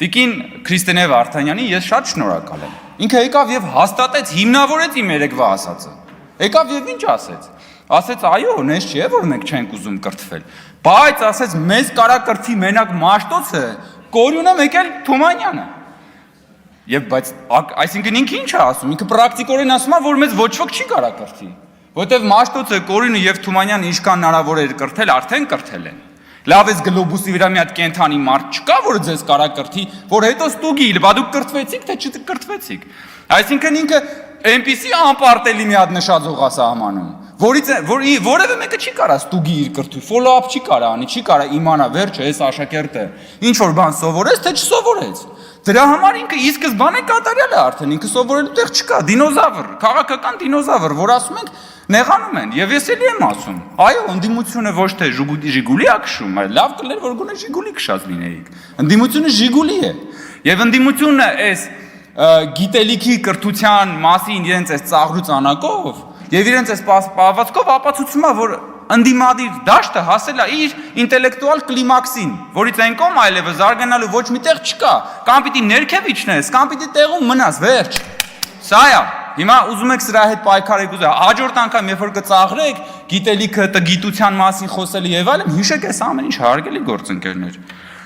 Տիկին Քրիստինե Վարդանյանի ես շատ շնորհակալ եմ։ Ինքը եկավ եւ հաստատեց, հիմնավորեց իմ երեկվա ասածը։ Եկավ եւ ինչ ասեց։ Ասեց այո, նես չէ, որ մենք չենք ուզում կրթվել։ Բայց ասեց մեզ կարա կրթի մենակ Մաշտոցը, Կորյունը մեկ էլ Թումանյանը։ Եվ բայց այսինքն ինքը ինչ է ասում։ Ինքը պրակտիկորեն ասում է, որ մեզ ոչ ոք չի կարա կրթի։ Որտեւ Մաշտոցը, Կորյունը եւ Թումանյանը ինչքան հնարավոր էր կրթել, արդեն կրթել են։ Լավ էս գլոբուսի վրա մի հատ կենթանի մարդ չկա, որ ձեզ կարա կրթի, որ հետո ստուգի, բա դուք կրթվեցիք, թե չկրթվեցիք։ Այսինքն ինքը այնպիսի անպարտելի մի հատ նշաձող է սահմանում, որի որևէ մեկը չի կարա ստուգի իր կրթի, follow-up չի կարա անի, չի կարա իմանա, վերջը այս աշակերտը ինչ որ բան սովորեց, թե չսովորեց։ Դրա համար ինքը ի սկզբանե կատարյալ է արդեն, ինքը սովորելու տեղ չկա, դինոզավր, քաղաքական դինոզավր, որ ասում ենք նեղանում են, եւ ես էլի եմ ասում, այո, ընդդիմությունը ոչ թե Ժիգուլի է քշում, այլ լավ կլեր, որ գոնե Ժիգուլի քշած լինեիք։ Ընդդիմությունը Ժիգուլի է։ Եվ ընդդիմությունը այս գիտելիքի կրթության մասին իրենց այս ծաղրուց անակով եւ իրենց այս պահվածքով ապացուցում է, որ ընդդիմադիր դաշտը հասել է իր ինտելեկտուալ կլիմաքսին, որից այն կողմ այլևս զարգանալու ոչ մի տեղ չկա, կամ պիտի ներքև իջնես, կամ պիտի տեղում մնաս, վերջ։ Սա է։ Հիմա ուզում եք սրա հետ պայքարեք ուզում, հաջորդ անգամ երբ որ կծաղրեք, գիտելիքը, գիտության մասին խոսել եւ այլն, հիշեք այս ամեն ինչ հարգելի գործընկերներ։